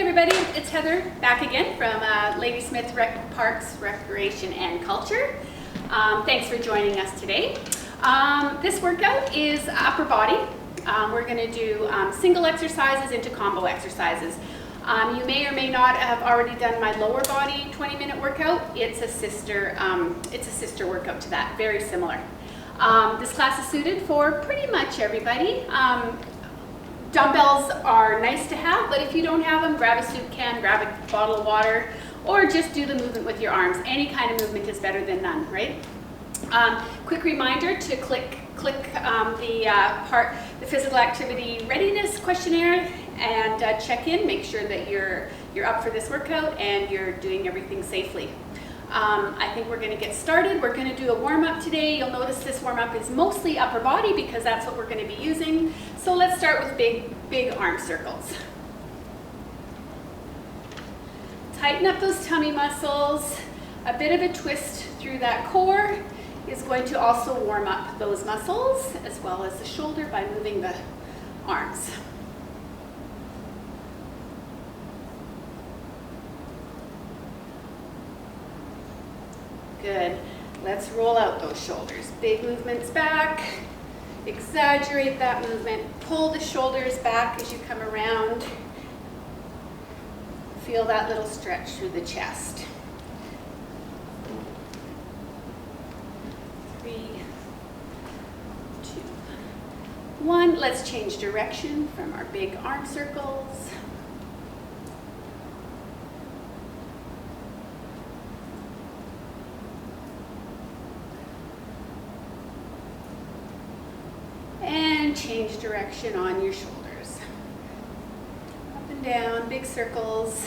Hey everybody, it's Heather back again from Ladysmith Parks, Recreation and Culture. Thanks for joining us today. This workout is upper body. We're going to do single exercises into combo exercises. You may or may not have already done my lower body 20-minute workout. It's a sister workout to that, very similar. This class is suited for pretty much everybody. Dumbbells are nice to have, but if you don't have them, grab a soup can, grab a bottle of water, or just do the movement with your arms. Any kind of movement is better than none, right? Quick reminder to click the physical activity readiness questionnaire and check in. Make sure that you're up for this workout and you're doing everything safely. I think we're going to get started. We're going to do a warm-up today. You'll notice this warm-up is mostly upper body because that's what we're going to be using. So let's start with big arm circles. Tighten up those tummy muscles. A bit of a twist through that core is going to also warm up those muscles as well as the shoulder by moving the arms. Good. Let's roll out those shoulders. Big movements back. Exaggerate that movement. Pull the shoulders back as you come around. Feel that little stretch through the chest. 3, 2, 1. Let's change direction from our big arm circles. And change direction on your shoulders. Up and down, big circles.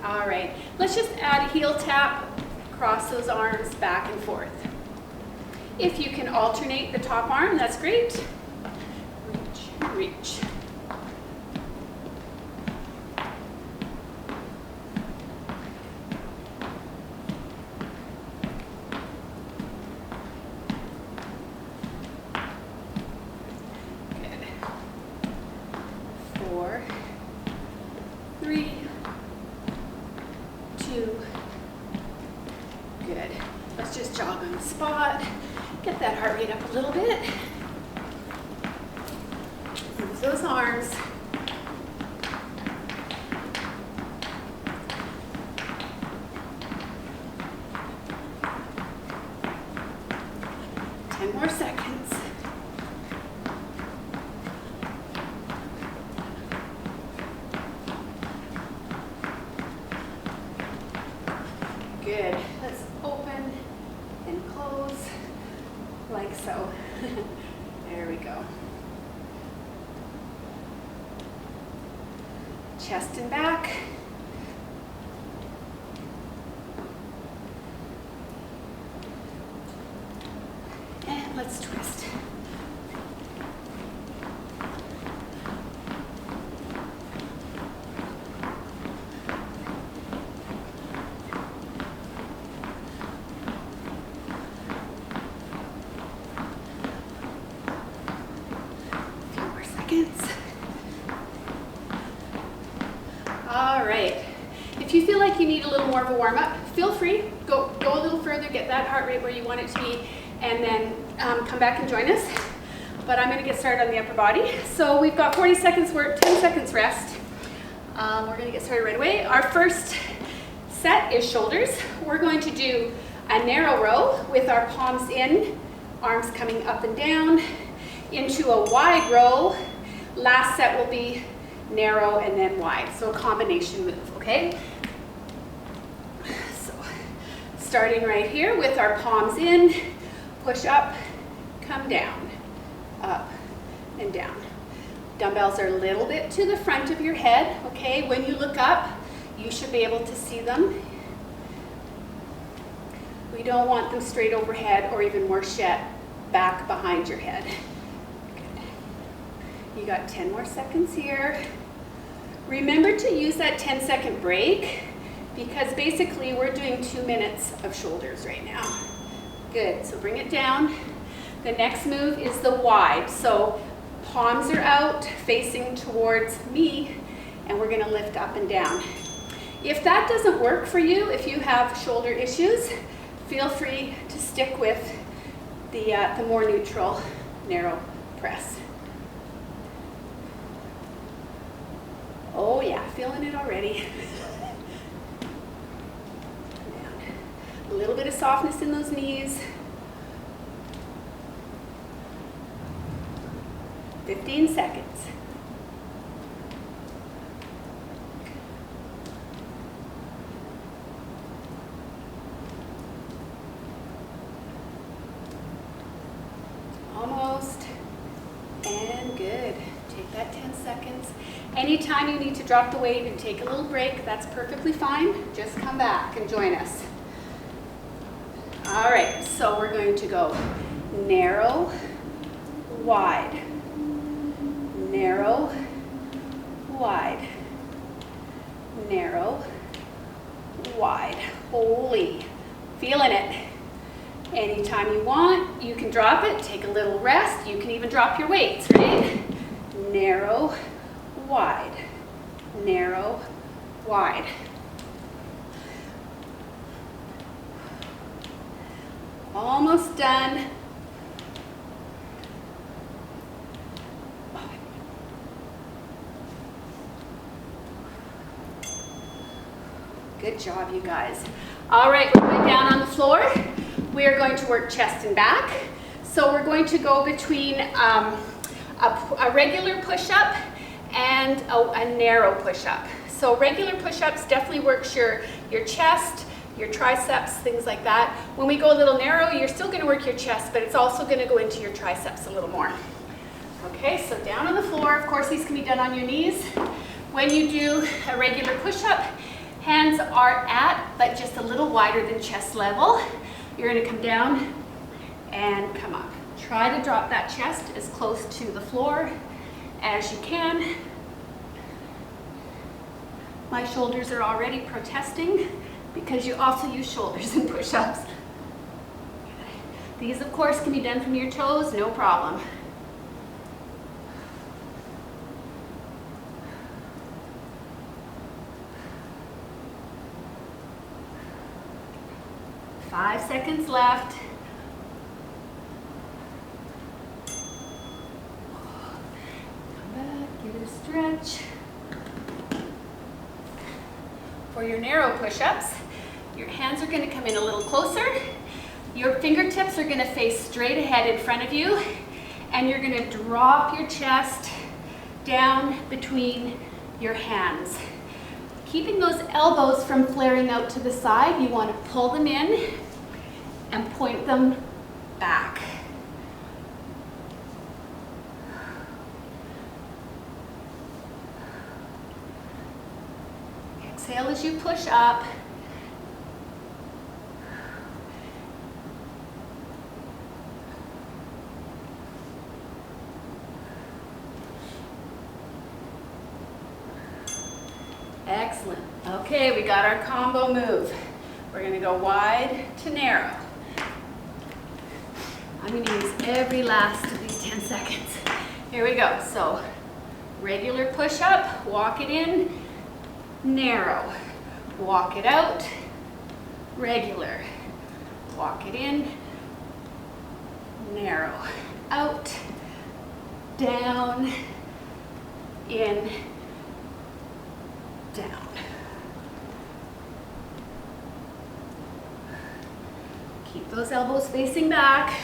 All right, let's just add a heel tap, cross those arms back and forth. If you can alternate the top arm, that's great. Reach, reach. Good. Let's just jog on the spot. Get that heart rate up a little bit. Move those arms. Ten more seconds. Good. Let's open and close like so. There we go. Chest and back. And let's twist. All right. If you feel like you need a little more of a warm-up, feel free. Go a little further, get that heart rate where you want it to be, and then come back and join us. But I'm going to get started on the upper body. So we've got 40 seconds work, 10 seconds rest. We're going to get started right away. Our first set is shoulders. We're going to do a narrow row with our palms in, arms coming up and down, into a wide row. Last set will be narrow and then wide, so a combination move, okay? So starting right here with our palms in, push up, come down, up and down. Dumbbells are a little bit to the front of your head, okay? When you look up, you should be able to see them. We don't want them straight overhead or even worse yet, back behind your head. You got 10 more seconds here. Remember to use that 10-second break because basically we're doing 2 minutes of shoulders right now. Good, so bring it down. The next move is the wide. So palms are out, facing towards me, and we're gonna lift up and down. If that doesn't work for you, if you have shoulder issues, feel free to stick with the more neutral, narrow press. Oh yeah, feeling it already. A little bit of softness in those knees. 15 seconds. Almost. And good. Take that 10 seconds. Anytime you need to drop the weight and take a little break, that's perfectly fine. Just come back and join us. All right, so we're going to go narrow, wide, narrow, wide, narrow, wide. Holy, feeling it. Anytime you want, you can drop it, take a little rest. You can even drop your weights, right? Narrow, wide, narrow, wide. Almost done. Good job, you guys. All right, we're going down on the floor. We are going to work chest and back. So we're going to go between a regular push-up and a narrow push-up. So regular push-ups definitely works your chest, your triceps, things like that. When we go a little narrow, you're still going to work your chest, but it's also going to go into your triceps a little more. Okay, so down on the floor. Of course, these can be done on your knees. When you do a regular push-up, hands are at, but just a little wider than chest level. You're going to come down and come up. Try to drop that chest as close to the floor as you can. My shoulders are already protesting because you also use shoulders in push-ups. These, of course, can be done from your toes, no problem. Five seconds left. Come back, give it a stretch. For your narrow push-ups, your hands are going to come in a little closer. Your fingertips are going to face straight ahead in front of you, and you're going to drop your chest down between your hands. Keeping those elbows from flaring out to the side, you want to pull them in and point them back. Exhale as you push up. Excellent. Okay, we got our combo move. We're going to go wide to narrow. I'm going to use every last of these 10 seconds. Here we go. So, regular push-up, walk it in, narrow. Walk it out, regular. Walk it in, narrow. Out, down, in, down. Keep those elbows facing back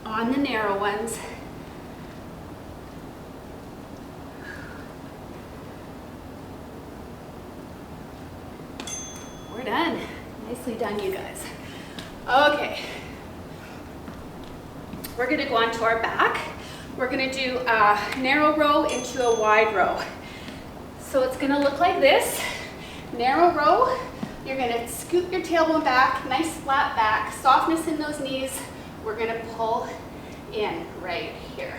on the narrow ones. We're done. Nicely done, you guys. Okay. We're going to go on to our back. We're going to do a narrow row into a wide row. So it's going to look like this. Narrow row. You're going to scoop your tailbone back, nice flat back, softness in those knees. We're going to pull in right here.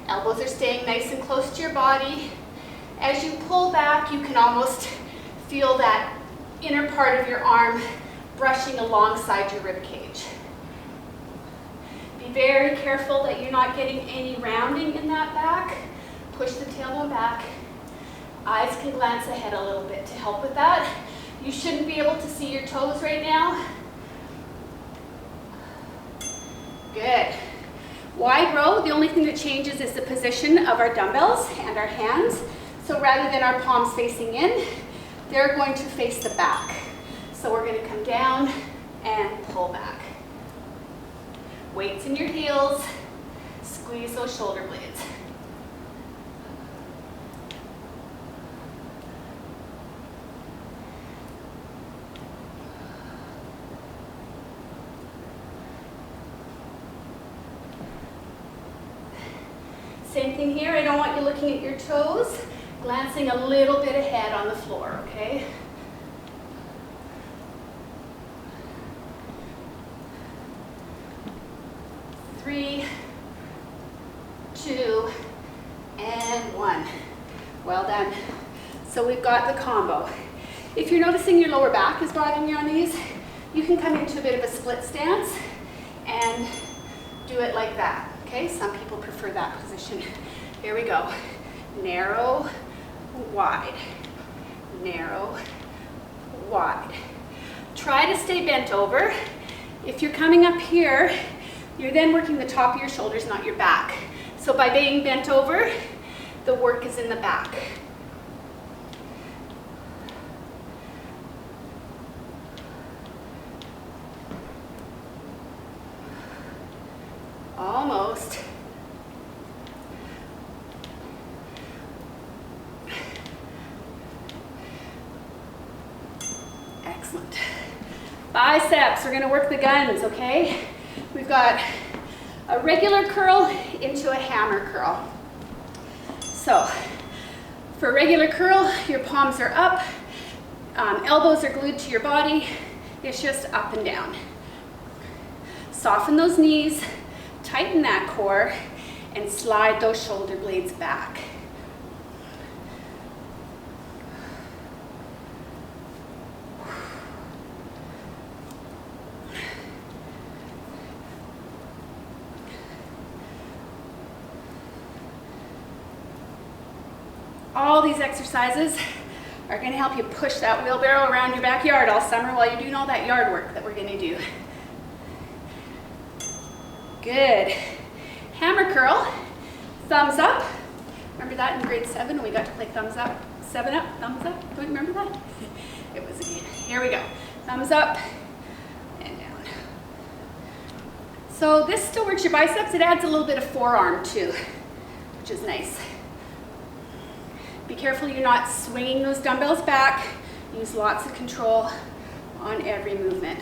Elbows are staying nice and close to your body. As you pull back, you can almost feel that inner part of your arm brushing alongside your rib cage. Be very careful that you're not getting any rounding in that back. Push the tailbone back. Eyes can glance ahead a little bit to help with that. You shouldn't be able to see your toes right now. Good. Wide row, the only thing that changes is the position of our dumbbells and our hands. So rather than our palms facing in, they're going to face the back. So we're going to come down and pull back. Weights in your heels, squeeze those shoulder blades. Same thing here, I don't want you looking at your toes, glancing a little bit ahead on the floor, okay? Three, 2, and 1. Well done. So we've got the combo. If you're noticing your lower back is bothering you on these, you can come into a bit of a split stance and do it like that. Okay, some people prefer that position. Here we go. Narrow, wide, narrow, wide. Try to stay bent over. If you're coming up here, you're then working the top of your shoulders, not your back. So by being bent over, the work is in the back. Almost. Excellent. Biceps, we're going to work the guns, okay? We've got a regular curl into a hammer curl. So, for a regular curl, your palms are up, elbows are glued to your body, it's just up and down. Soften those knees, tighten that core, and slide those shoulder blades back. All these exercises are going to help you push that wheelbarrow around your backyard all summer while you're doing all that yard work that we're going to do. Good. Hammer curl, thumbs up. Remember that in grade 7 when we got to play thumbs up? 7 up, thumbs up. Do you remember that? It was a game. Here we go. Thumbs up and down. So this still works your biceps. It adds a little bit of forearm too, which is nice. Be careful you're not swinging those dumbbells back. Use lots of control on every movement.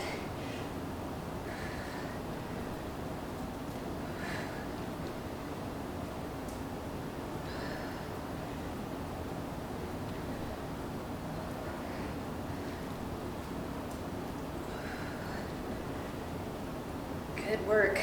Good work.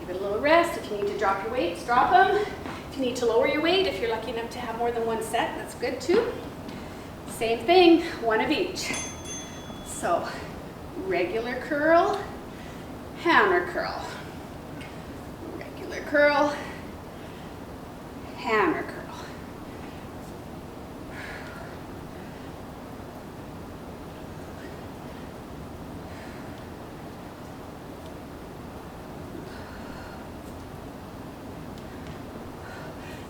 Give it a little rest. If you need to drop your weights, drop them. If you need to lower your weight, if you're lucky enough to have more than one set, that's good too. Same thing, one of each. So, regular curl, hammer curl. Regular curl, hammer curl.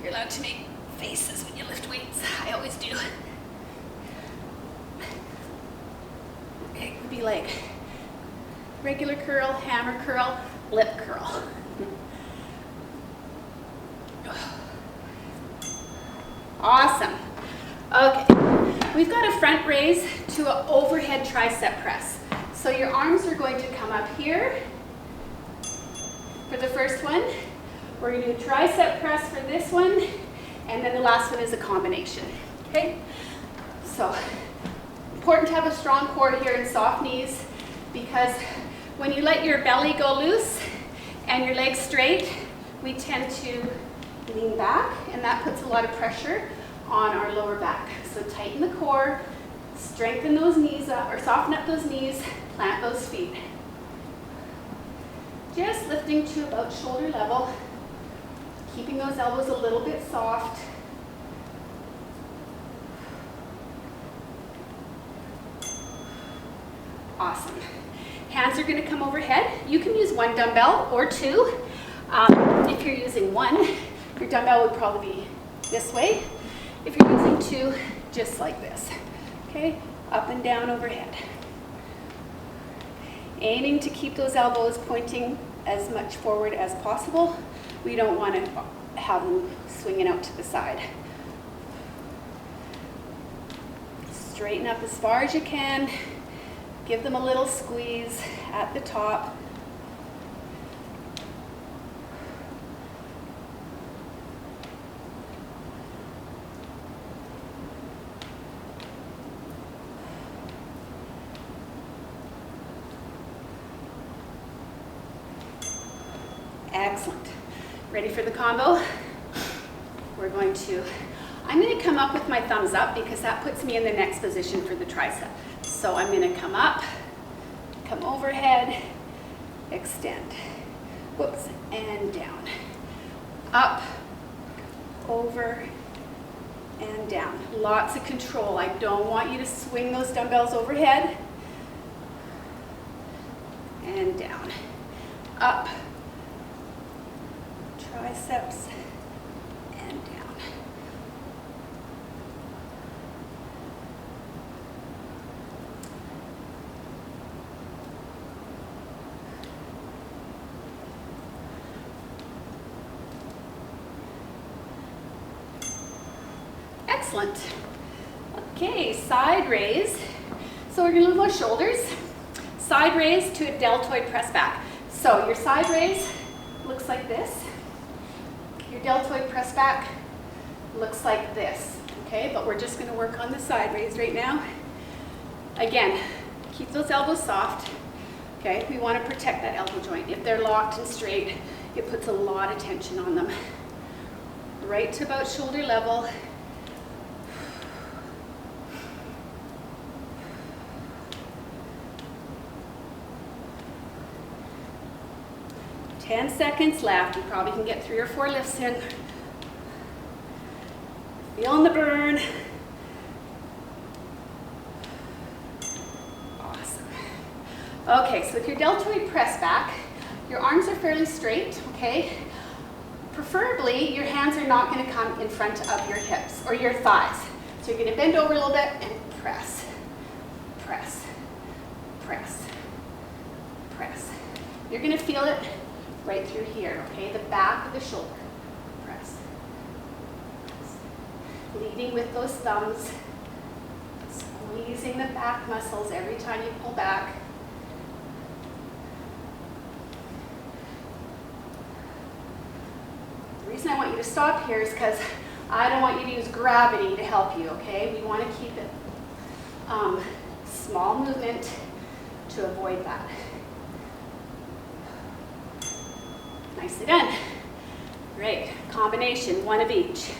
You're allowed to make faces when you lift weights. I always do. It would be like regular curl, hammer curl, lip curl. Awesome. Okay, we've got a front raise to an overhead tricep press. So your arms are going to come up here for the first one. We're going to do a tricep press for this one, and then the last one is a combination. Okay? So, important to have a strong core here and soft knees, because when you let your belly go loose and your legs straight, we tend to lean back, and that puts a lot of pressure on our lower back. So tighten the core, strengthen those knees up, or soften up those knees, plant those feet. Just lifting to about shoulder level, keeping those elbows a little bit soft. Awesome. Hands are going to come overhead. You can use one dumbbell or two. If you're using one, your dumbbell would probably be this way. If you're using two, just like this. Okay, up and down overhead. Aiming to keep those elbows pointing as much forward as possible. We don't want to have them swinging out to the side. Straighten up as far as you can. Give them a little squeeze at the top. Excellent. Ready for the combo? I'm going to come up with my thumbs up because that puts me in the next position for the tricep. So I'm going to come up, come overhead, extend, whoops, and down. Up, over, and down. Lots of control. I don't want you to swing those dumbbells overhead. And down. Up, triceps, and down. Excellent. Okay, side raise. So we're going to move our shoulders. Side raise to a deltoid press back. So your side raise looks like this. Your deltoid press back looks like this. Okay, but we're just going to work on the side raise right now. Again, keep those elbows soft. Okay, we want to protect that elbow joint. If they're locked and straight, it puts a lot of tension on them. Right to about shoulder level. Ten seconds left. You probably can get 3 or 4 lifts in. Feeling the burn. Awesome. Okay, so with your deltoid press back, your arms are fairly straight, okay? Preferably, your hands are not going to come in front of your hips or your thighs. So you're going to bend over a little bit and press, press, press, press. You're going to feel it right through here, okay? The back of the shoulder. Press. Press. Leading with those thumbs. Squeezing the back muscles every time you pull back. The reason I want you to stop here is because I don't want you to use gravity to help you, okay? We want to keep it small movement to avoid that. Nicely done. Great. Combination, 1 of each.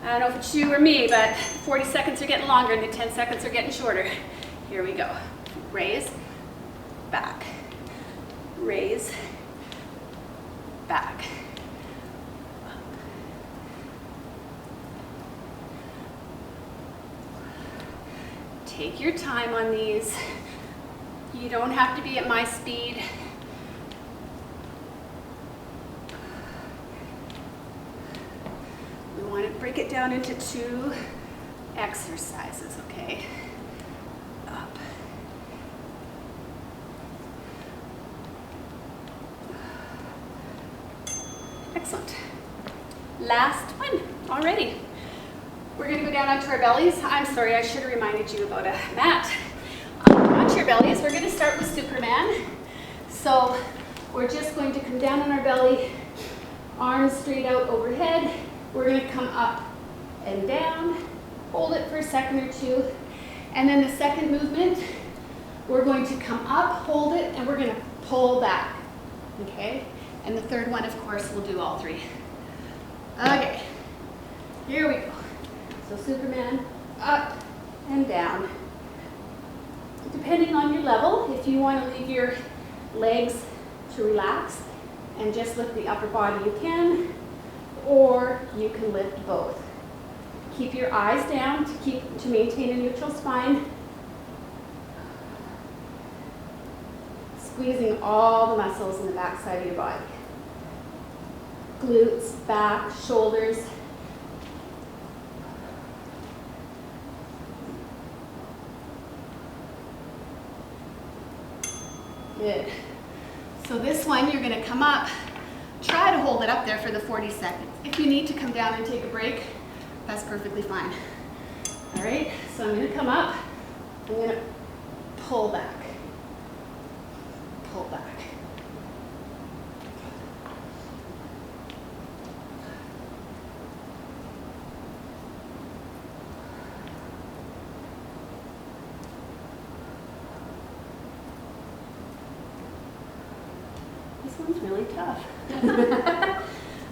I don't know if it's you or me, but 40 seconds are getting longer and the 10 seconds are getting shorter. Here we go. Raise, back. Raise, back. Take your time on these. You don't have to be at my speed. We want to break it down into 2 exercises, okay? Up. Excellent. Last one already. We're going to go down onto our bellies. I'm sorry, I should have reminded you about a mat. Onto your bellies, we're going to start with Superman. So we're just going to come down on our belly, arms straight out overhead. We're going to come up and down, hold it for a second or 2. And then the second movement, we're going to come up, hold it, and we're going to pull back. Okay? And the third one, of course, we'll do all 3. Okay, here we go. So Superman, up and down. Depending on your level, if you want to leave your legs to relax and just lift the upper body, you can, or you can lift both. Keep your eyes down to maintain a neutral spine. Squeezing all the muscles in the back side of your body. Glutes, back, shoulders. Good. So this one, you're going to come up. Try to hold it up there for the 40 seconds. If you need to come down and take a break, that's perfectly fine. All right, so I'm going to come up. I'm going to pull back. Pull back. This one's really tough.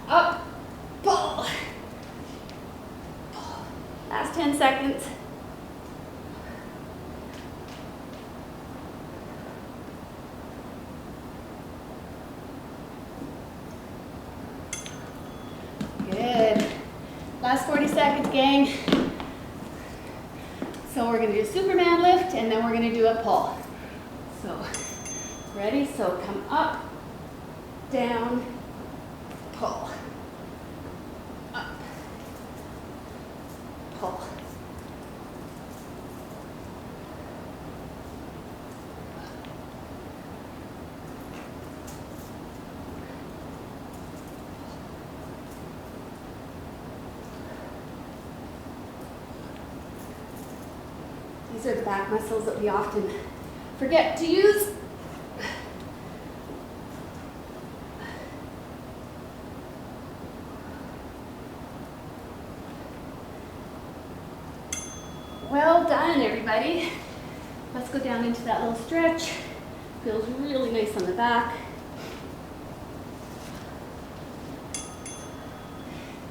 Up, pull. Pull. Last 10 seconds. Good. Last 40 seconds, gang. So we're going to do Superman lift, and then we're going to do a pull. So, ready? So come up, down, pull. Up, pull. These are the back muscles that we often forget to use. Well done, everybody. Let's go down into that little stretch. Feels really nice on the back.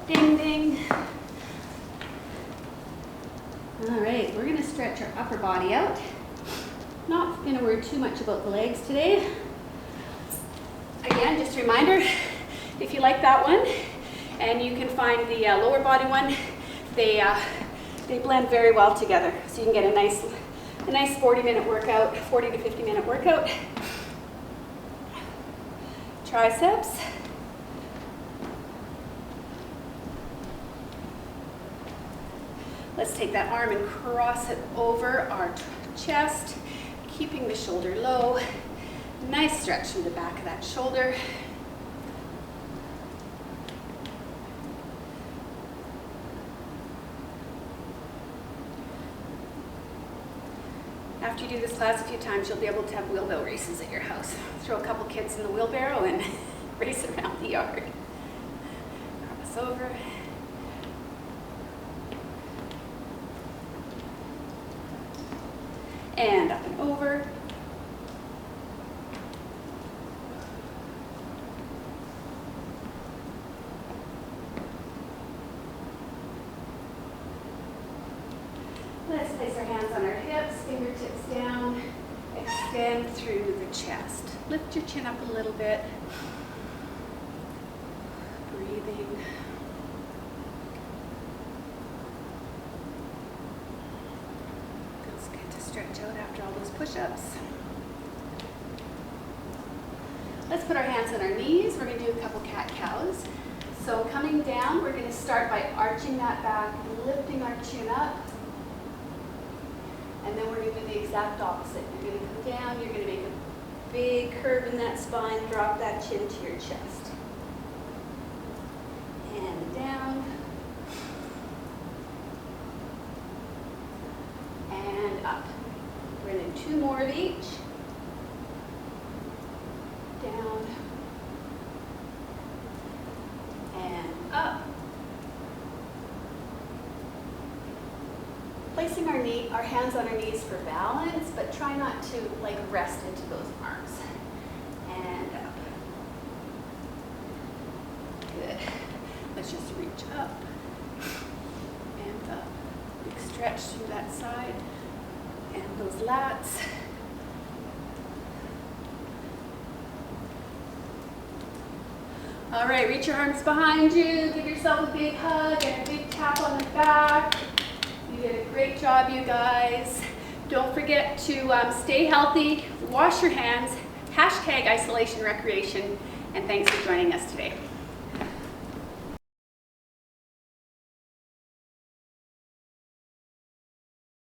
Ding, ding. All right, we're gonna stretch our upper body out. Not gonna worry too much about the legs today. Again, just a reminder, if you like that one, and you can find the lower body one, they blend very well together. So you can get a nice 40-minute workout, 40 to 50-minute workout. Triceps. Let's take that arm and cross it over our chest, keeping the shoulder low. Nice stretch through the back of that shoulder. After you do this class a few times, you'll be able to have wheelbarrow races at your house. Throw a couple kids in the wheelbarrow and race around the yard. Cross over. And up and over. Let's place our hands on our hips, fingertips down, extend through the chest. Lift your chin up a little bit. Breathing. Feels good to stretch out after all those push-ups. Let's put our hands on our knees. We're going to do a couple cat-cows. So coming down, we're going to start by arching that back and lifting our chin up. And then we're going to do the exact opposite. You're going to come down, you're going to make a big curve in that spine, drop that chin to your chest. And down. And up. We're going to do 2 more of each. Down. And up. Placing our hands on our knees for balance, but try not to rest into those arms. And up. Good. Let's just reach Reach up and up. Big stretch through that side and those lats. All right, reach your arms behind you. Give yourself a big hug and a big tap on the back. You did a great job, you guys. Don't forget to stay healthy, wash your hands, #isolation recreation, and thanks for joining us today.